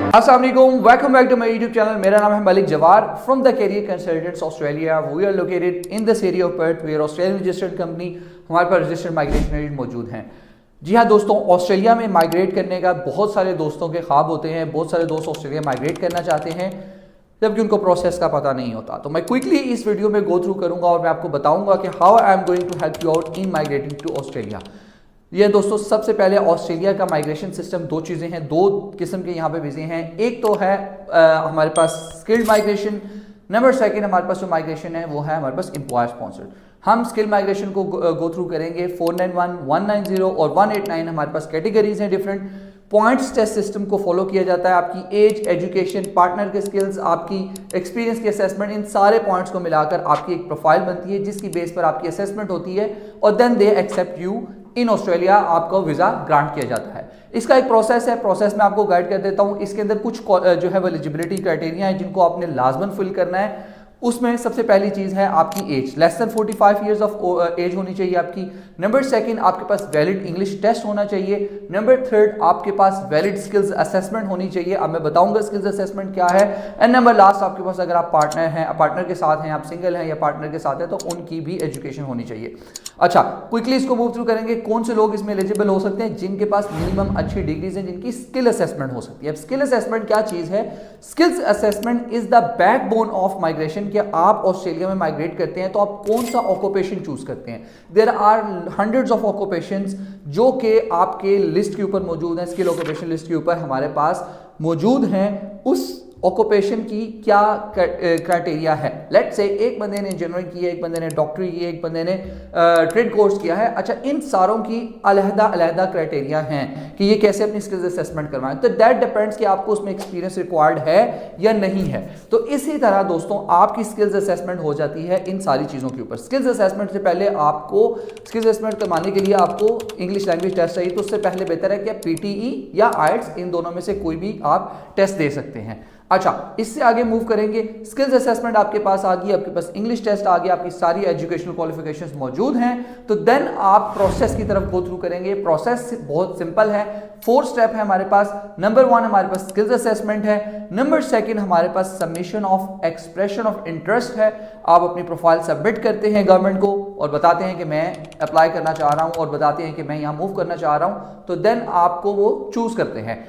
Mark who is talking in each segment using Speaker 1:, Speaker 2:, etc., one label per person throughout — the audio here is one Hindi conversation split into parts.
Speaker 1: अस्सलाम वालेकुम, welcome back to my YouTube channel. मेरा नाम है Malik Jawar from the career consultants Australia. We are located in this area of Perth. We are Australian registered company. हमारे पास रजिस्टर्ड माइग्रेशन एजेंट मौजूद हैं। जी हाँ दोस्तों, ऑस्ट्रेलिया में माइग्रेट करने का बहुत सारे दोस्तों के ख्वाब होते हैं। बहुत सारे दोस्त ऑस्ट्रेलिया माइग्रेट करना चाहते हैं जबकि उनको प्रोसेस का पता नहीं होता। तो मैं क्विकली इस वीडियो में गो थ्रू करूंगा और मैं आपको बताऊंगा कि how I am going to help you out in migrating to Australia. ये दोस्तों, सबसे पहले ऑस्ट्रेलिया का माइग्रेशन सिस्टम दो चीज़ें हैं, दो किस्म के यहाँ पे वीज़े हैं। एक तो है हमारे पास स्किल्ड माइग्रेशन। नंबर सेकंड हमारे पास जो माइग्रेशन है वो है हमारे पास एम्प्लॉयर स्पॉन्सर्ड। हम स्किल माइग्रेशन को गो थ्रू करेंगे। 491, 190 और 189 हमारे पास कैटेगरीज हैं डिफरेंट। पॉइंट्स टेस्ट सिस्टम को फॉलो किया जाता है। आपकी एज, एजुकेशन, पार्टनर के स्किल्स, आपकी एक्सपीरियंस की असेसमेंट, इन सारे पॉइंट्स को मिलाकर आपकी एक प्रोफाइल बनती है जिसकी बेस पर आपकी असेसमेंट होती है और then they accept you in Australia. आपको वीज़ा ग्रांट किया जाता है। इसका एक प्रोसेस है, प्रोसेस में आपको गाइड कर देता हूँ। इसके अंदर कुछ जो है वो एलिजिबिलिटी क्राइटेरिया है जिनको आपने लाजमन फिल करना है। उसमें सबसे पहली चीज़ है आपकी age, less than 45 years of age होनी चाहिए आपकी। नंबर सेकंड, आपके पास वैलिड इंग्लिश टेस्ट होना चाहिए। नंबर थर्ड, आपके पास वैलिड स्किल्स असेसमेंट होनी चाहिए। अब मैं बताऊंगा स्किल्स असेसमेंट क्या है। एंड नंबर लास्ट, आपके पास अगर आप पार्टनर हैं, पार्टनर के साथ हैं, आप सिंगल हैं या पार्टनर के साथ हैं, तो उनकी भी एजुकेशन होनी चाहिए। अच्छा, क्विकली इसको मूव थ्रू करेंगे। कौन से लोग इसमें एलिजिबल हो सकते हैं? जिनके पास मिनिमम अच्छी डिग्रीज हैं, जिनकी स्किल असेसमेंट हो सकती है। अब स्किल असेसमेंट क्या चीज़ है? Skills assessment is the backbone of migration. कि आप ऑस्ट्रेलिया में माइग्रेट करते हैं तो आप कौन सा ऑक्यूपेशन चूज करते हैं। There are hundreds of occupations जो कि आपके लिस्ट के ऊपर मौजूद हैं, स्किल ऑक्यूपेशन लिस्ट के ऊपर हमारे पास मौजूद हैं। उस ऑक्यूपेशन की क्या क्राइटेरिया है? लेट्स से एक बंदे ने इंजीनियरिंग की है, एक बंदे ने डॉक्टरी की है, एक बंदे ने ट्रेड कोर्स किया है। अच्छा, इन सारों की अलग-अलग क्राइटेरिया हैं कि ये कैसे अपनी स्किल्स असेसमेंट करवाएं। तो दैट डिपेंड्स कि आपको उसमें एक्सपीरियंस रिक्वायर्ड है या नहीं है। तो इसी तरह दोस्तों, आपकी स्किल्स असेसमेंट हो जाती है इन सारी चीज़ों के ऊपर। स्किल्स असेसमेंट से पहले आपको स्किल्स असेसमेंट करवाने के लिए आपको इंग्लिश लैंग्वेज टेस्ट चाहिए। तो उससे पहले बेहतर है कि आप PTE या IELTS, इन दोनों में से कोई भी आप टेस्ट दे सकते हैं। अच्छा, इससे आगे मूव करेंगे। स्किल्स असेसमेंट आपके पास आ गई, आपके पास इंग्लिश टेस्ट आ गया, आपकी सारी एजुकेशनल क्वालिफिकेशंस मौजूद हैं। तो देन आप प्रोसेस की तरफ गो थ्रू करेंगे। प्रोसेस बहुत सिंपल है, 4 स्टेप है हमारे पास। नंबर 1 हमारे पास स्किल्स असेसमेंट है। नंबर 2 हमारे पास submission of expression of interest है। आप अपनी प्रोफाइल सबमिट करते हैं गवर्नमेंट को और बताते हैं कि मैं अप्लाई करना चाह रहा हूं और बताते हैं कि मैं यहाँ मूव करना चाह रहा हूं। तो देन आपको वो चूज करते हैं।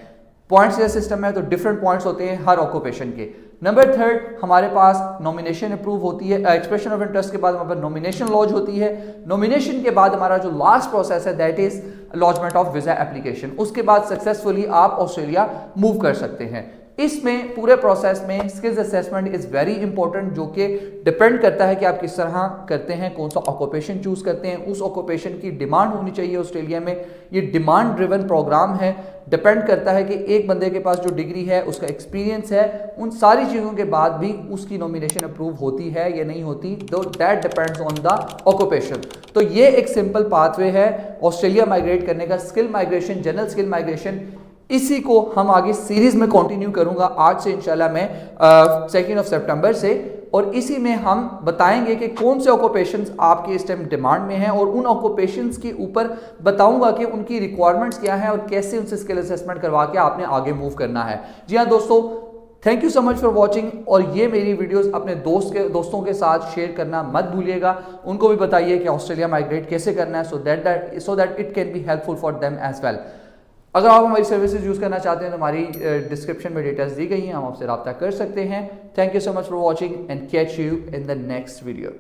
Speaker 1: पॉइंट्स का सिस्टम है तो डिफरेंट पॉइंट्स होते हैं हर ऑक्यूपेशन के। नंबर 3 हमारे पास नॉमिनेशन अप्रूव होती है। एक्सप्रेशन ऑफ इंटरेस्ट के बाद हमारे पास नॉमिनेशन लॉन्च होती है। नॉमिनेशन के बाद हमारा जो लास्ट प्रोसेस है that is launchment of visa application. उसके बाद सक्सेसफुली आप ऑस्ट्रेलिया मूव कर सकते हैं। इसमें पूरे प्रोसेस में skills assessment is very important, जो कि डिपेंड करता है कि आप किस तरह करते हैं, कौन सा ऑक्यूपेशन चूज करते हैं। उस ऑक्यूपेशन की डिमांड होनी चाहिए ऑस्ट्रेलिया में। ये डिमांड ड्रिवन प्रोग्राम है। डिपेंड करता है कि एक बंदे के पास जो डिग्री है, उसका एक्सपीरियंस है, उन सारी चीज़ों के बाद भी उसकी नॉमिनेशन अप्रूव होती है या नहीं होती। तो that depends on the occupation. तो ये एक सिंपल पाथवे है ऑस्ट्रेलिया माइग्रेट करने का, skill migration, general skill migration. इसी को हम आगे सीरीज में कंटिन्यू करूंगा आज से इंशाल्लाह मैं 2 सितंबर से। और इसी में हम बताएंगे कि कौन से ऑक्यूपेशंस आपके इस टाइम डिमांड में हैं और उन ऑक्यूपेशंस के ऊपर बताऊंगा कि उनकी रिक्वायरमेंट्स क्या है और कैसे उनसे स्किल असेसमेंट करवा के आपने आगे मूव करना है। जी हाँ दोस्तों, thank you so much for watching. और ये मेरी वीडियोस अपने दोस्तों के साथ शेयर करना मत भूलिएगा। उनको भी बताइए कि ऑस्ट्रेलिया माइग्रेट कैसे करना है, so that it can be helpful for them as well. अगर आप हमारी सर्विसेज यूज़ करना चाहते हैं तो हमारी डिस्क्रिप्शन में डिटेल्स दी गई हैं, हम आपसे रब्ता कर सकते हैं। Thank you so much for watching and catch you in the next video.